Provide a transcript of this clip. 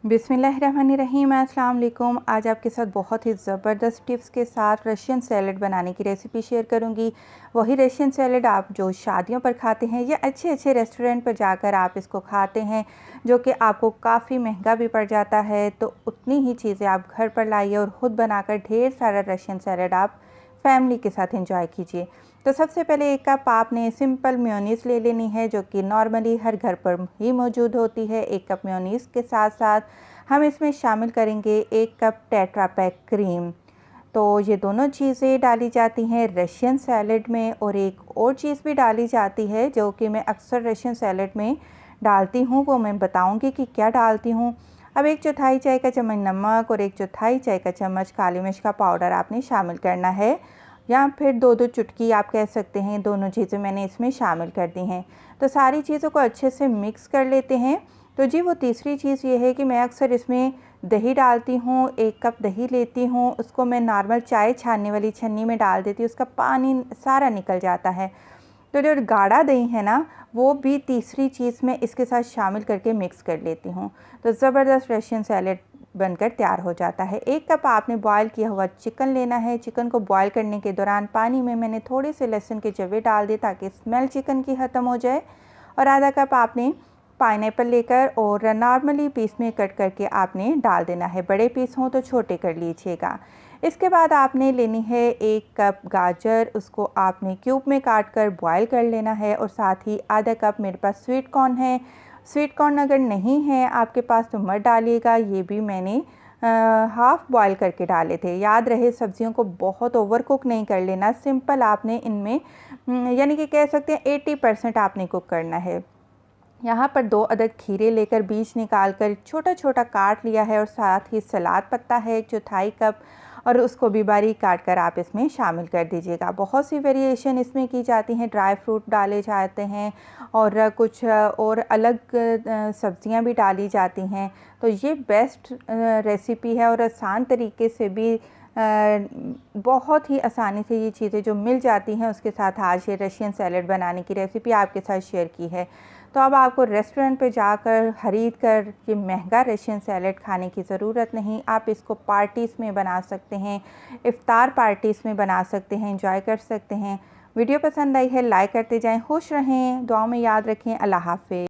बिस्मिल्लाहिर्रहमानिर्रहीम। अस्सलाम वालेकुम। आज आपके साथ बहुत ही ज़बरदस्त टिप्स के साथ रशियन सैलड बनाने की रेसिपी शेयर करूंगी। वही रशियन सैलड आप जो शादियों पर खाते हैं या अच्छे अच्छे रेस्टोरेंट पर जाकर आप इसको खाते हैं, जो कि आपको काफ़ी महंगा भी पड़ जाता है। तो उतनी ही चीज़ें आप घर पर लाइए और ख़ुद बनाकर ढेर सारा रशियन सैलड आप फैमिली के साथ एंजॉय कीजिए। तो सबसे पहले 1 कप आपने सिंपल मेयोनीज़ ले लेनी है, जो कि नॉर्मली हर घर पर ही मौजूद होती है। 1 कप मेयोनीज़ के साथ साथ हम इसमें शामिल करेंगे 1 कप टेट्रा पैक क्रीम। तो ये दोनों चीज़ें डाली जाती हैं रशियन सैलड में। और एक और चीज़ भी डाली जाती है जो कि मैं अक्सर रशियन सैलड में डालती हूँ, वो मैं बताऊँगी कि क्या डालती हूँ। अब 1 चौथाई चाय का चम्मच नमक और 1 चौथाई चाय का चम्मच काली मिर्च का पाउडर आपने शामिल करना है, या फिर 2-2 चुटकी आप कह सकते हैं। दोनों चीज़ें मैंने इसमें शामिल कर दी हैं। तो सारी चीज़ों को अच्छे से मिक्स कर लेते हैं। तो जी वो तीसरी चीज़ ये है कि मैं अक्सर इसमें दही डालती हूँ। 1 कप दही लेती हूँ, उसको मैं नॉर्मल चाय छानने वाली छन्नी में डाल देती हूँ, उसका पानी सारा निकल जाता है। तो जो गाढ़ा दही है ना, वो भी तीसरी चीज़ मैं इसके साथ शामिल करके मिक्स कर लेती हूँ। तो ज़बरदस्त रशियन सैलड बनकर तैयार हो जाता है। 1 कप आपने बॉयल किया हुआ चिकन लेना है। चिकन को बॉयल करने के दौरान पानी में मैंने थोड़े से लहसुन के जवे डाल दिए ताकि स्मेल चिकन की ख़त्म हो जाए। और आधा कप आपने पाइनएप्पल लेकर और नॉर्मली पीस में कट करके आपने डाल देना है। बड़े पीस हों तो छोटे कर लीजिएगा। इसके बाद आपने लेनी है 1 कप गाजर, उसको आपने क्यूब में काट कर बॉयल कर लेना है। और साथ ही आधा कप मेरे पास स्वीट कॉर्न है। स्वीट कॉर्न अगर नहीं है आपके पास तो मत डालिएगा, ये भी मैंने हाफ़ बॉयल करके डाले थे। याद रहे सब्जियों को बहुत ओवर कुक नहीं कर लेना, सिंपल आपने इनमें यानी कि कह सकते हैं 80% आपने कुक करना है। यहाँ पर 2 अदद खीरे लेकर बीज निकाल कर छोटा छोटा काट लिया है। और साथ ही सलाद पत्ता है 1 चौथाई कप, और उसको भी बारीक काट कर आप इसमें शामिल कर दीजिएगा। बहुत सी वेरिएशन इसमें की जाती हैं, ड्राई फ्रूट डाले जाते हैं और कुछ और अलग सब्जियां भी डाली जाती हैं। तो ये बेस्ट रेसिपी है और आसान तरीके से भी बहुत ही आसानी से ये चीज़ें जो मिल जाती हैं, उसके साथ आज ये रशियन सैलड बनाने की रेसिपी आपके साथ शेयर की है। तो अब आपको रेस्टोरेंट पे जाकर खरीद कर ये महंगा रशियन सैलड खाने की ज़रूरत नहीं। आप इसको पार्टीज़ में बना सकते हैं, इफ्तार पार्टीज़ में बना सकते हैं, एंजॉय कर सकते हैं। वीडियो पसंद आई है लाइक करते जाएं। खुश रहें, दुआओं में याद रखें। अल्लाह हाफ़िज़।